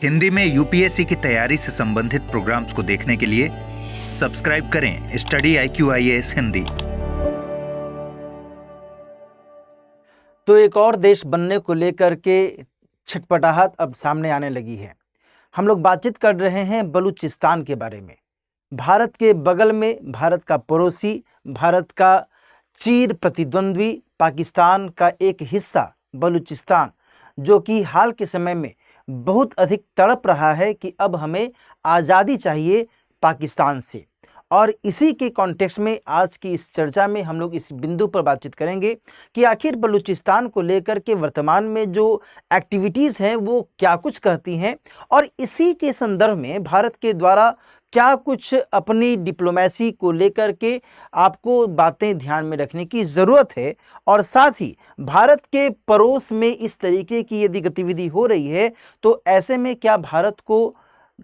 हिंदी में यूपीएससी की तैयारी से संबंधित प्रोग्राम्स को देखने के लिए सब्सक्राइब करें स्टडी IQ-IAS हिंदी। तो एक और देश बनने को लेकर के छटपटाहट अब सामने आने लगी है। हम लोग बातचीत कर रहे हैं बलूचिस्तान के बारे में। भारत के बगल में भारत का पड़ोसी, भारत का चीर प्रतिद्वंद्वी पाकिस्तान का एक हिस्सा बलूचिस्तान, जो कि हाल के समय में बहुत अधिक तड़प रहा है कि अब हमें आज़ादी चाहिए पाकिस्तान से। और इसी के कॉन्टेक्स्ट में आज की इस चर्चा में हम लोग इस बिंदु पर बातचीत करेंगे कि आखिर बलूचिस्तान को लेकर के वर्तमान में जो एक्टिविटीज़ हैं वो क्या कुछ कहती हैं, और इसी के संदर्भ में भारत के द्वारा क्या कुछ अपनी डिप्लोमेसी को लेकर के आपको बातें ध्यान में रखने की ज़रूरत है। और साथ ही भारत के पड़ोस में इस तरीके की यदि गतिविधि हो रही है तो ऐसे में क्या भारत को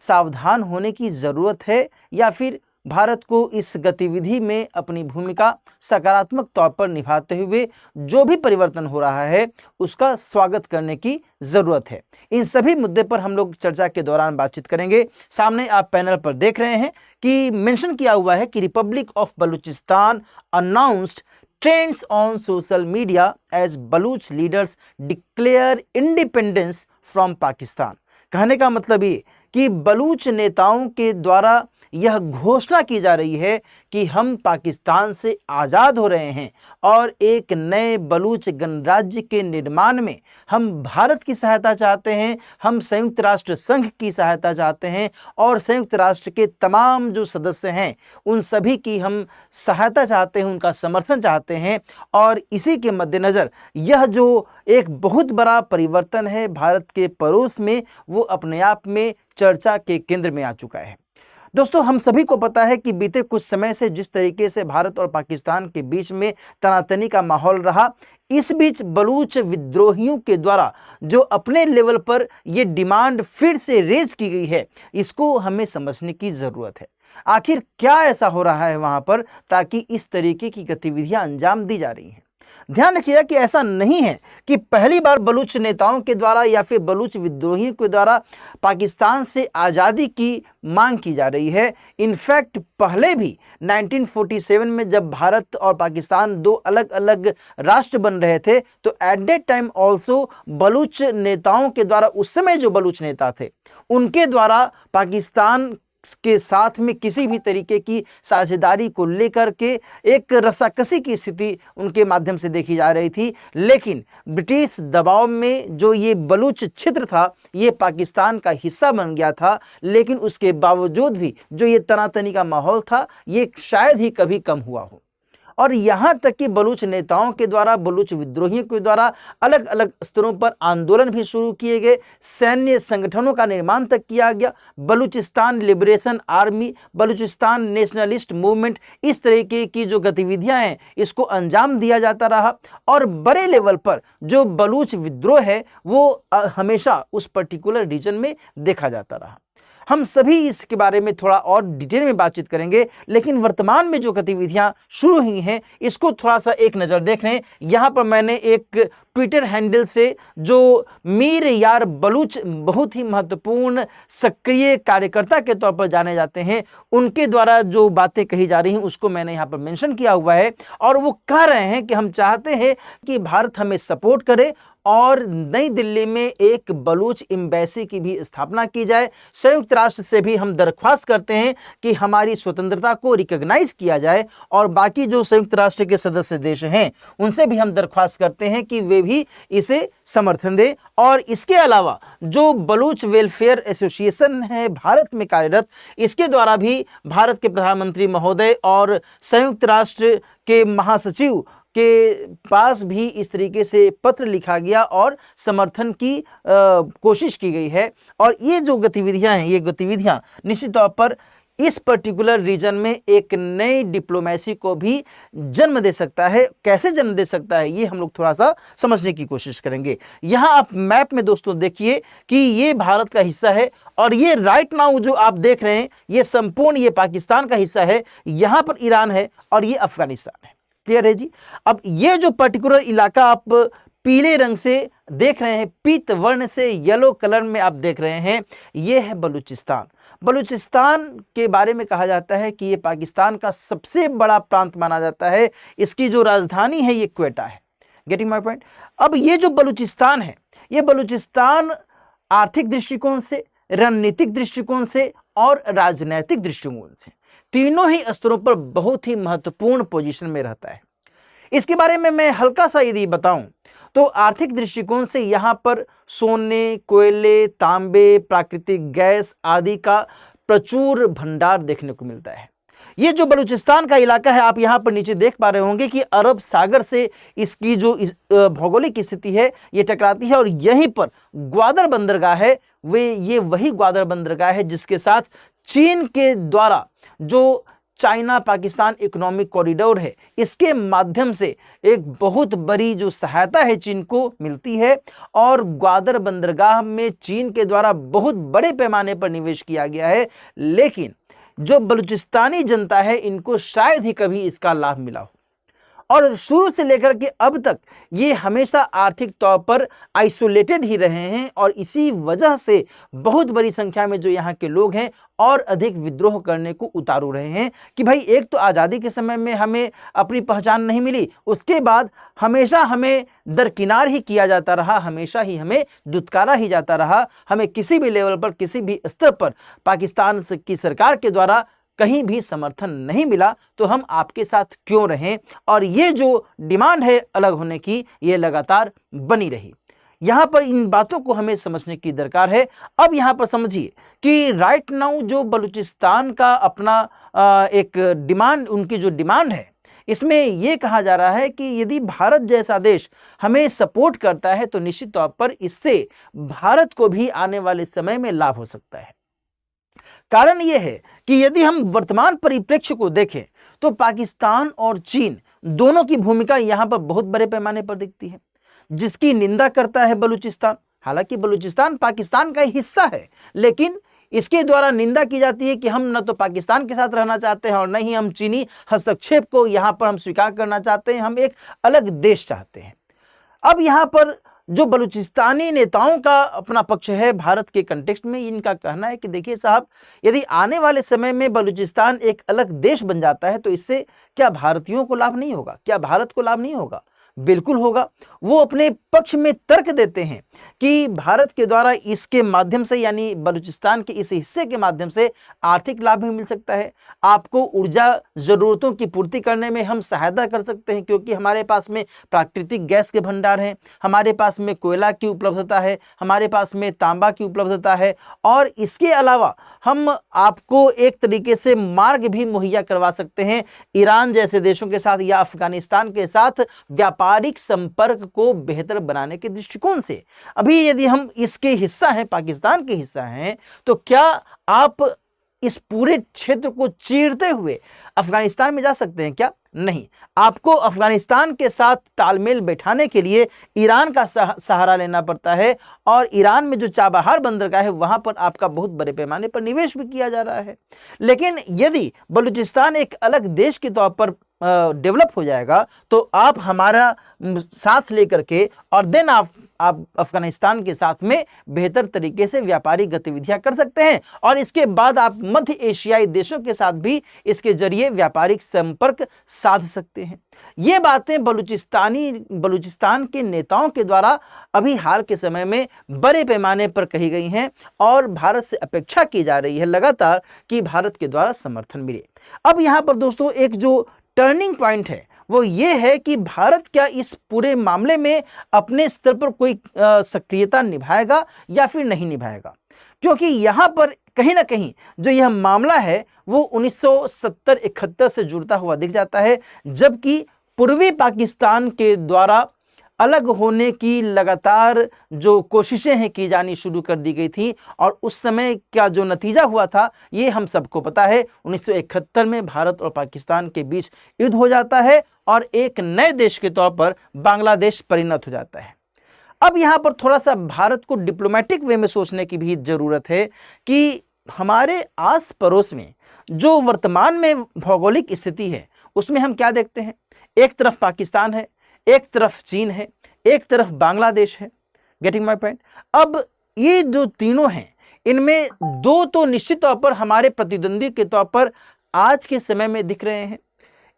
सावधान होने की ज़रूरत है, या फिर भारत को इस गतिविधि में अपनी भूमिका सकारात्मक तौर पर निभाते हुए जो भी परिवर्तन हो रहा है उसका स्वागत करने की ज़रूरत है। इन सभी मुद्दे पर हम लोग चर्चा के दौरान बातचीत करेंगे। सामने आप पैनल पर देख रहे हैं कि मेंशन किया हुआ है कि republic of Balochistan announced trends on social media as Baloch leaders declare independence from Pakistan. कहने का मतलब ये कि बलूच नेताओं के द्वारा यह घोषणा की जा रही है कि हम पाकिस्तान से आज़ाद हो रहे हैं और एक नए बलूच गणराज्य के निर्माण में हम भारत की सहायता चाहते हैं, हम संयुक्त राष्ट्र संघ की सहायता चाहते हैं और संयुक्त राष्ट्र के तमाम जो सदस्य हैं उन सभी की हम सहायता चाहते हैं, उनका समर्थन चाहते हैं। और इसी के मद्देनज़र यह जो एक बहुत बड़ा परिवर्तन है भारत के पड़ोस में, वो अपने आप में चर्चा के केंद्र में आ चुका है। दोस्तों, हम सभी को पता है कि बीते कुछ समय से जिस तरीके से भारत और पाकिस्तान के बीच में तनातनी का माहौल रहा, इस बीच बलूच विद्रोहियों के द्वारा जो अपने लेवल पर ये डिमांड फिर से रेज की गई है, इसको हमें समझने की ज़रूरत है। आखिर क्या ऐसा हो रहा है वहाँ पर ताकि इस तरीके की गतिविधियाँ अंजाम दी जा रही हैं। ध्यान रखिएगा कि ऐसा नहीं है कि पहली बार बलूच नेताओं के द्वारा या फिर बलूच विद्रोहियों के द्वारा पाकिस्तान से आज़ादी की मांग की जा रही है। इनफैक्ट पहले भी 1947 में जब भारत और पाकिस्तान दो अलग अलग राष्ट्र बन रहे थे तो at that time also Baloch नेताओं के द्वारा, उस समय जो बलूच नेता थे उनके द्वारा पाकिस्तान के साथ में किसी भी तरीके की साझेदारी को लेकर के एक रस्साकसी की स्थिति उनके माध्यम से देखी जा रही थी। लेकिन ब्रिटिश दबाव में जो ये बलूच क्षेत्र था ये पाकिस्तान का हिस्सा बन गया था, लेकिन उसके बावजूद भी जो ये तनातनी का माहौल था ये शायद ही कभी कम हुआ हो। और यहाँ तक कि बलूच नेताओं के द्वारा, बलूच विद्रोहियों के द्वारा अलग अलग स्तरों पर आंदोलन भी शुरू किए गए, सैन्य संगठनों का निर्माण तक किया गया। Balochistan liberation army, Balochistan nationalist movement, इस तरीके की जो गतिविधियां हैं इसको अंजाम दिया जाता रहा। और बड़े लेवल पर जो बलूच विद्रोह है वो हमेशा उस पर्टिकुलर रीजन में देखा जाता रहा। हम सभी इसके बारे में थोड़ा और डिटेल में बातचीत करेंगे, लेकिन वर्तमान में जो गतिविधियां शुरू हुई हैं इसको थोड़ा सा एक नज़र देख लें। यहाँ पर मैंने एक ट्विटर हैंडल से जो मीर यार बलूच बहुत ही महत्वपूर्ण सक्रिय कार्यकर्ता के तौर पर जाने जाते हैं, उनके द्वारा जो बातें कही जा रही हैं उसको मैंने यहाँ पर मेंशन किया हुआ है। और वो कह रहे हैं कि हम चाहते हैं कि भारत हमें सपोर्ट करे और नई दिल्ली में एक बलूच एम्बेसी की भी स्थापना की जाए। संयुक्त राष्ट्र से भी हम दरख्वास्त करते हैं कि हमारी स्वतंत्रता को रिकॉग्नाइज किया जाए, और बाकी जो संयुक्त राष्ट्र के सदस्य देश हैं उनसे भी हम दरख्वास्त करते हैं कि वे भी इसे समर्थन दें। और इसके अलावा जो बलूच वेलफेयर एसोसिएशन है भारत में कार्यरत, इसके द्वारा भी भारत के प्रधानमंत्री महोदय और संयुक्त राष्ट्र के महासचिव के पास भी इस तरीके से पत्र लिखा गया और समर्थन की कोशिश की गई है। और ये जो गतिविधियां हैं, ये गतिविधियां निश्चित तौर पर इस पर्टिकुलर रीजन में एक नई डिप्लोमेसी को भी जन्म दे सकता है। कैसे जन्म दे सकता है ये हम लोग थोड़ा सा समझने की कोशिश करेंगे। यहाँ आप मैप में दोस्तों देखिए कि ये भारत का हिस्सा है और ये राइट नाउ जो आप देख रहे हैं ये संपूर्ण ये पाकिस्तान का हिस्सा है। यहाँ पर ईरान है और ये अफगानिस्तान है। क्लियर है जी। अब ये जो पर्टिकुलर इलाका आप पीले रंग से देख रहे हैं पीत वर्ण से येलो कलर में आप देख रहे हैं, ये है बलूचिस्तान। बलूचिस्तान के बारे में कहा जाता है कि ये पाकिस्तान का सबसे बड़ा प्रांत माना जाता है। इसकी जो राजधानी है ये क्वेटा है। Getting my point. अब ये जो बलूचिस्तान है, ये बलूचिस्तान आर्थिक दृष्टिकोण से, रणनीतिक दृष्टिकोण से और राजनैतिक दृष्टिकोण से, तीनों ही स्तरों पर बहुत ही महत्वपूर्ण पोजीशन में रहता है। इसके बारे में मैं हल्का सा यदि बताऊं तो आर्थिक दृष्टिकोण से यहाँ पर सोने, कोयले, तांबे, प्राकृतिक गैस आदि का प्रचुर भंडार देखने को मिलता है। ये जो बलूचिस्तान का इलाका है, आप यहाँ पर नीचे देख पा रहे होंगे कि अरब सागर से इसकी जो भौगोलिक स्थिति है ये टकराती है और यहीं पर ग्वादर बंदरगाह है। ये वही ग्वादर बंदरगाह है जिसके साथ चीन के द्वारा जो चाइना पाकिस्तान इकोनॉमिक कॉरिडोर है, इसके माध्यम से एक बहुत बड़ी जो सहायता है चीन को मिलती है और ग्वादर बंदरगाह में चीन के द्वारा बहुत बड़े पैमाने पर निवेश किया गया है। लेकिन जो बलूचिस्तानी जनता है, इनको शायद ही कभी इसका लाभ मिला हो और शुरू से लेकर के अब तक ये हमेशा आर्थिक तौर पर आइसोलेटेड ही रहे हैं और इसी वजह से बहुत बड़ी संख्या में जो यहाँ के लोग हैं और अधिक विद्रोह करने को उतारू रहे हैं कि भाई एक तो आज़ादी के समय में हमें अपनी पहचान नहीं मिली, उसके बाद हमेशा हमें दरकिनार ही किया जाता रहा, हमेशा ही हमें दुत्कारा ही जाता रहा, हमें किसी भी लेवल पर, किसी भी स्तर पर पाकिस्तान की सरकार के द्वारा कहीं भी समर्थन नहीं मिला, तो हम आपके साथ क्यों रहें। और ये जो डिमांड है अलग होने की, ये लगातार बनी रही। यहाँ पर इन बातों को हमें समझने की दरकार है। अब यहाँ पर समझिए कि राइट नाउ जो बलूचिस्तान का अपना एक डिमांड, उनकी जो डिमांड है, इसमें यह कहा जा रहा है कि यदि भारत जैसा देश हमें सपोर्ट करता है तो निश्चित तौर पर इससे भारत को भी आने वाले समय में लाभ हो सकता है। कारण यह है कि यदि हम वर्तमान परिप्रेक्ष्य को देखें तो पाकिस्तान और चीन दोनों की भूमिका यहां पर बहुत बड़े पैमाने पर दिखती है। जिसकी निंदा करता है बलूचिस्तान, हालांकि बलूचिस्तान पाकिस्तान का हिस्सा है, लेकिन इसके द्वारा निंदा की जाती है कि हम न तो पाकिस्तान के साथ रहना चाहते हैं और न ही हम चीनी हस्तक्षेप को यहां पर हम स्वीकार करना चाहते हैं, हम एक अलग देश चाहते हैं। अब यहां पर जो बलूचिस्तानी नेताओं का अपना पक्ष है भारत के कंटेक्स्ट में, इनका कहना है कि देखिए साहब, यदि आने वाले समय में बलूचिस्तान एक अलग देश बन जाता है तो इससे क्या भारतीयों को लाभ नहीं होगा, क्या भारत को लाभ नहीं होगा? बिल्कुल होगा। वो अपने पक्ष में तर्क देते हैं कि भारत के द्वारा इसके माध्यम से, यानी बलूचिस्तान के इस हिस्से के माध्यम से आर्थिक लाभ भी मिल सकता है। आपको ऊर्जा ज़रूरतों की पूर्ति करने में हम सहायता कर सकते हैं क्योंकि हमारे पास में प्राकृतिक गैस के भंडार हैं, हमारे पास में कोयला की उपलब्धता है, हमारे पास में तांबा की उपलब्धता है और इसके अलावा हम आपको एक तरीके से मार्ग भी मुहैया करवा सकते हैं ईरान जैसे देशों के साथ या अफगानिस्तान के साथ व्यापारिक संपर्क को बेहतर बनाने के दृष्टिकोण से। अभी यदि हम इसके हिस्सा हैं, पाकिस्तान के हिस्सा हैं, तो क्या आप इस पूरे क्षेत्र को चीरते हुए अफगानिस्तान में जा सकते हैं क्या? नहीं। आपको अफगानिस्तान के साथ तालमेल बैठाने के लिए ईरान का सहारा लेना पड़ता है और ईरान में जो चाबहार बंदरगाह है वहां पर आपका बहुत बड़े पैमाने पर निवेश भी किया जा रहा है। लेकिन यदि बलूचिस्तान एक अलग देश के तौर पर डेवलप हो जाएगा तो आप हमारा साथ लेकर के और देन आप अफगानिस्तान के साथ में बेहतर तरीके से व्यापारिक गतिविधियां कर सकते हैं और इसके बाद आप मध्य एशियाई देशों के साथ भी इसके जरिए व्यापारिक संपर्क साध सकते हैं। ये बातें बलूचिस्तान के नेताओं के द्वारा अभी हाल के समय में बड़े पैमाने पर कही गई हैं और भारत से अपेक्षा की जा रही है लगातार कि भारत के द्वारा समर्थन मिले। अब यहाँ पर दोस्तों एक जो टर्निंग पॉइंट है वो ये है कि भारत क्या इस पूरे मामले में अपने स्तर पर कोई सक्रियता निभाएगा या फिर नहीं निभाएगा, क्योंकि यहाँ पर कहीं ना कहीं जो यह मामला है वो 1970-71 से जुड़ता हुआ दिख जाता है, जबकि पूर्वी पाकिस्तान के द्वारा अलग होने की लगातार जो कोशिशें हैं की जानी शुरू कर दी गई थी और उस समय क्या जो नतीजा हुआ था ये हम सबको पता है। 1971 में भारत और पाकिस्तान के बीच युद्ध हो जाता है और एक नए देश के तौर पर बांग्लादेश परिणत हो जाता है। अब यहाँ पर थोड़ा सा भारत को डिप्लोमेटिक वे में सोचने की भी ज़रूरत है कि हमारे आस पड़ोस में जो वर्तमान में भौगोलिक स्थिति है उसमें हम क्या देखते हैं। एक तरफ पाकिस्तान है, एक तरफ चीन है, एक तरफ बांग्लादेश है। Getting my point. अब ये जो तीनों हैं, इनमें दो तो निश्चित तौर पर हमारे प्रतिद्वंदी के तौर पर आज के समय में दिख रहे हैं,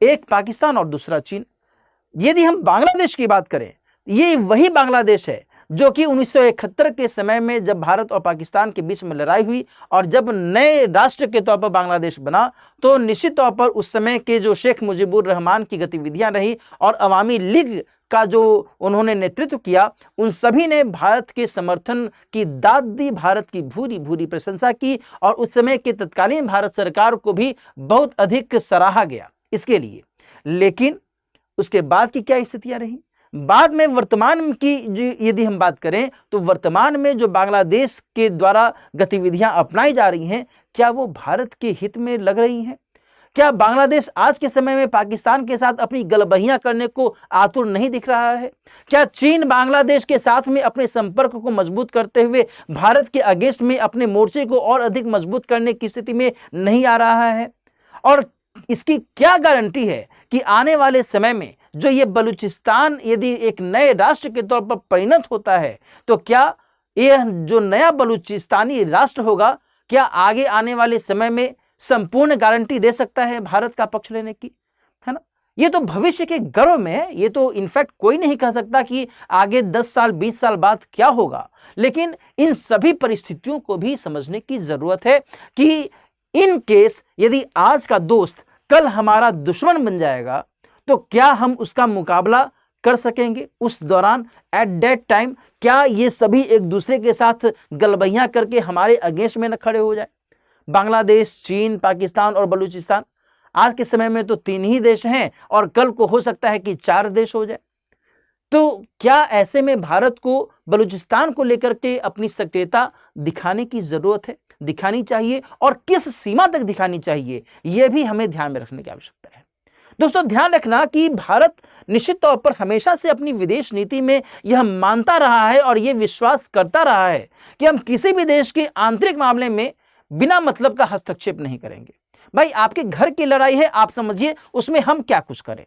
एक पाकिस्तान और दूसरा चीन। यदि हम बांग्लादेश की बात करें, ये वही बांग्लादेश है जो कि 1971 के समय में जब भारत और पाकिस्तान के बीच में लड़ाई हुई और जब नए राष्ट्र के तौर पर बांग्लादेश बना, तो निश्चित तौर पर उस समय के जो शेख मुजीबुर रहमान की गतिविधियां रही और अवामी लीग का जो उन्होंने नेतृत्व किया, उन सभी ने भारत के समर्थन की दाद दी, भारत की भूरी भूरी प्रशंसा की और उस समय के तत्कालीन भारत सरकार को भी बहुत अधिक सराहा गया इसके लिए। लेकिन उसके बाद की क्या स्थितियां रही, बाद में वर्तमान की यदि हम बात करें तो वर्तमान में जो बांग्लादेश के द्वारा गतिविधियां अपनाई जा रही हैं, क्या वो भारत के हित में लग रही हैं? क्या बांग्लादेश आज के समय में पाकिस्तान के साथ अपनी गलबहियां करने को आतुर नहीं दिख रहा है? क्या चीन बांग्लादेश के साथ में अपने संपर्क को मजबूत करते हुए भारत के अगेंस्ट में अपने मोर्चे को और अधिक मजबूत करने की स्थिति में नहीं आ रहा है? और इसकी क्या गारंटी है कि आने वाले समय में जो ये बलूचिस्तान यदि एक नए राष्ट्र के तौर पर परिणत होता है, तो क्या यह जो नया बलूचिस्तानी राष्ट्र होगा, क्या आगे आने वाले समय में संपूर्ण गारंटी दे सकता है भारत का पक्ष लेने की, है ना? ये तो भविष्य के गर्व में है, ये तो इनफैक्ट कोई नहीं कह सकता कि आगे 10 साल 20 साल बाद क्या होगा। लेकिन इन सभी परिस्थितियों को भी समझने की जरूरत है कि इन केस यदि आज का दोस्त कल हमारा दुश्मन बन जाएगा, तो क्या हम उसका मुकाबला कर सकेंगे? उस दौरान एट दैट टाइम क्या ये सभी एक दूसरे के साथ गलबहियां करके हमारे अगेंस्ट में न खड़े हो जाए? बांग्लादेश, चीन, पाकिस्तान और बलूचिस्तान, आज के समय में तो 3 ही देश हैं और कल को हो सकता है कि 4 देश हो जाए। तो क्या ऐसे में भारत को बलूचिस्तान को लेकर के अपनी सक्रियता दिखाने की जरूरत है, दिखानी चाहिए, और किस सीमा तक दिखानी चाहिए, यह भी हमें ध्यान में रखने की आवश्यकता है। दोस्तों, ध्यान रखना कि भारत निश्चित तौर पर हमेशा से अपनी विदेश नीति में यह मानता रहा है और यह विश्वास करता रहा है कि हम किसी भी देश के आंतरिक मामले में बिना मतलब का हस्तक्षेप नहीं करेंगे। भाई, आपके घर की लड़ाई है, आप समझिए उसमें हम क्या कुछ करें।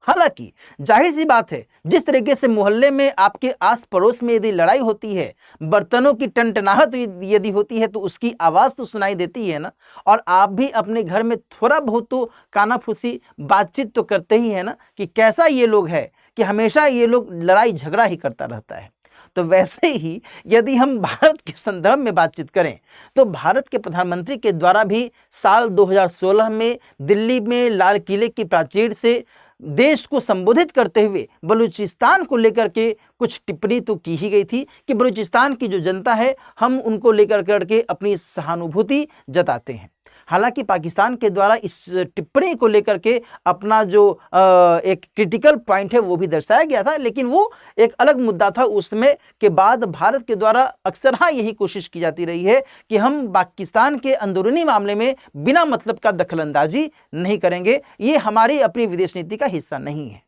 हालांकि जाहिर सी बात है, जिस तरीके से मोहल्ले में आपके आस पड़ोस में यदि लड़ाई होती है, बर्तनों की टनटनाहट यदि होती है, तो उसकी आवाज तो सुनाई देती है ना। और आप भी अपने घर में थोड़ा बहुत तो कानाफूसी बातचीत तो करते ही है ना, कि कैसा ये लोग है कि हमेशा ये लोग लड़ाई झगड़ा ही करता रहता है। तो वैसे ही यदि हम भारत के संदर्भ में बातचीत करें, तो भारत के प्रधानमंत्री के द्वारा भी साल 2016 में दिल्ली में लाल किले की प्राचीर से देश को संबोधित करते हुए बलूचिस्तान को लेकर के कुछ टिप्पणी तो की ही गई थी कि बलूचिस्तान की जो जनता है, हम उनको लेकर करके अपनी सहानुभूति जताते हैं। हालांकि पाकिस्तान के द्वारा इस टिप्पणी को लेकर के अपना जो एक क्रिटिकल पॉइंट है वो भी दर्शाया गया था, लेकिन वो एक अलग मुद्दा था। उसमें के बाद भारत के द्वारा अक्सर यही कोशिश की जाती रही है कि हम पाकिस्तान के अंदरूनी मामले में बिना मतलब का दखलंदाजी नहीं करेंगे, ये हमारी अपनी विदेश नीति का हिस्सा नहीं है।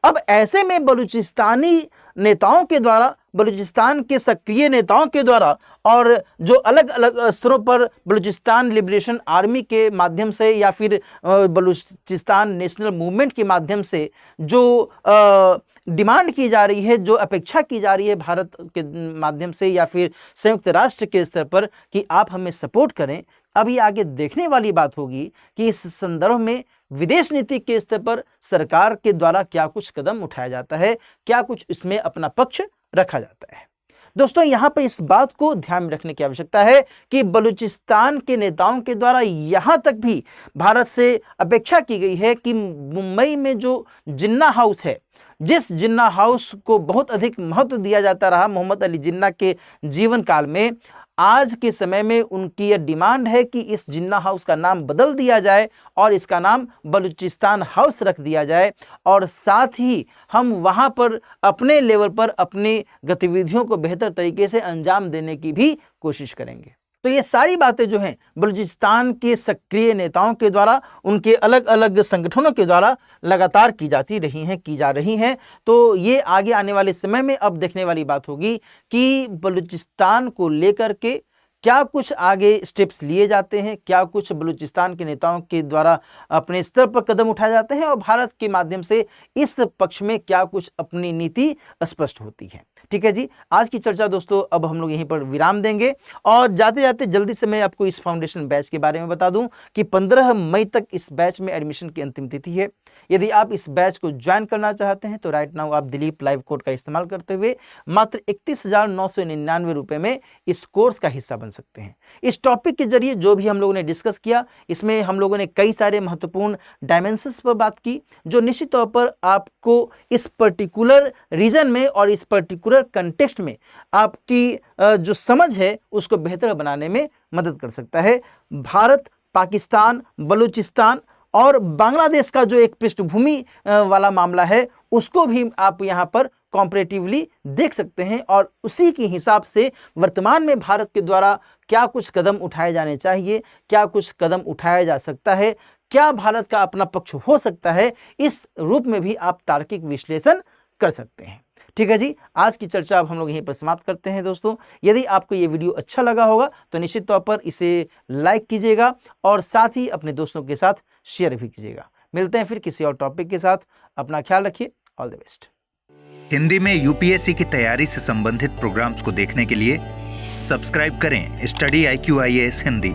अब ऐसे में बलूचिस्तानी नेताओं के द्वारा, बलूचिस्तान के सक्रिय नेताओं के द्वारा और जो अलग अलग स्तरों पर बलूचिस्तान लिबरेशन आर्मी के माध्यम से या फिर बलूचिस्तान नेशनल मूवमेंट के माध्यम से जो डिमांड की जा रही है, जो अपेक्षा की जा रही है भारत के माध्यम से या फिर संयुक्त राष्ट्र के स्तर पर कि आप हमें सपोर्ट करें, अब ये आगे देखने वाली बात होगी कि इस संदर्भ में विदेश नीति के स्तर पर सरकार के द्वारा क्या कुछ कदम उठाया जाता है, क्या कुछ इसमें अपना पक्ष रखा जाता है। दोस्तों, यहाँ पर इस बात को ध्यान में रखने की आवश्यकता है कि बलूचिस्तान के नेताओं के द्वारा यहाँ तक भी भारत से अपेक्षा की गई है कि मुंबई में जो जिन्ना हाउस है, जिस जिन्ना हाउस को बहुत अधिक महत्व दिया जाता रहा मोहम्मद अली जिन्ना के जीवन काल में, आज के समय में उनकी यह डिमांड है कि इस जिन्ना हाउस का नाम बदल दिया जाए और इसका नाम बलूचिस्तान हाउस रख दिया जाए, और साथ ही हम वहां पर अपने लेवल पर अपनी गतिविधियों को बेहतर तरीके से अंजाम देने की भी कोशिश करेंगे। तो ये सारी बातें जो हैं बलूचिस्तान के सक्रिय नेताओं के द्वारा, उनके अलग अलग संगठनों के द्वारा लगातार की जा रही हैं। तो ये आगे आने वाले समय में अब देखने वाली बात होगी कि बलूचिस्तान को लेकर के क्या कुछ आगे स्टेप्स लिए जाते हैं, क्या कुछ बलूचिस्तान के नेताओं के द्वारा अपने स्तर पर कदम उठाए जाते हैं और भारत के माध्यम से इस पक्ष में क्या कुछ अपनी नीति स्पष्ट होती है। ठीक है जी, आज की चर्चा दोस्तों अब हम लोग यहीं पर विराम देंगे और जाते जाते जल्दी से मैं आपको इस फाउंडेशन बैच के बारे में बता दूं कि 15 मई तक इस बैच में एडमिशन की अंतिम तिथि है। यदि आप इस बैच को ज्वाइन करना चाहते हैं तो राइट नाउ आप दिलीप लाइव कोड का इस्तेमाल करते हुए मात्र 31,999 रुपए में इस कोर्स का हिस्सा बन सकते हैं। इस टॉपिक के जरिए जो भी हम लोगों ने डिस्कस किया, इसमें हम लोगों ने कई सारे महत्वपूर्ण डायमेंशंस पर बात की जो निश्चित तौर पर आपको इस पर्टिकुलर रीजन में और इस पर्टिकुलर कंटेक्स्ट में आपकी जो समझ है उसको बेहतर बनाने में मदद कर सकता है। भारत, पाकिस्तान, बलूचिस्तान और बांग्लादेश का जो एक पृष्ठभूमि वाला मामला है उसको भी आप यहाँ पर कॉम्परेटिवली देख सकते हैं और उसी के हिसाब से वर्तमान में भारत के द्वारा क्या कुछ कदम उठाए जाने चाहिए, क्या कुछ कदम उठाया जा सकता है, क्या भारत का अपना पक्ष हो सकता है, इस रूप में भी आप तार्किक विश्लेषण कर सकते हैं। ठीक है जी, आज की चर्चा अब हम लोग यहीं पर समाप्त करते हैं दोस्तों। यदि आपको ये वीडियो अच्छा लगा होगा तो निश्चित तौर पर इसे लाइक कीजिएगा और साथ ही अपने दोस्तों के साथ शेयर भी कीजिएगा। मिलते हैं फिर किसी और टॉपिक के साथ, अपना ख्याल रखिए, ऑल द बेस्ट। हिंदी में यूपीएससी की तैयारी से संबंधित प्रोग्राम्स को देखने के लिए सब्सक्राइब करें स्टडी IQ IAS हिंदी।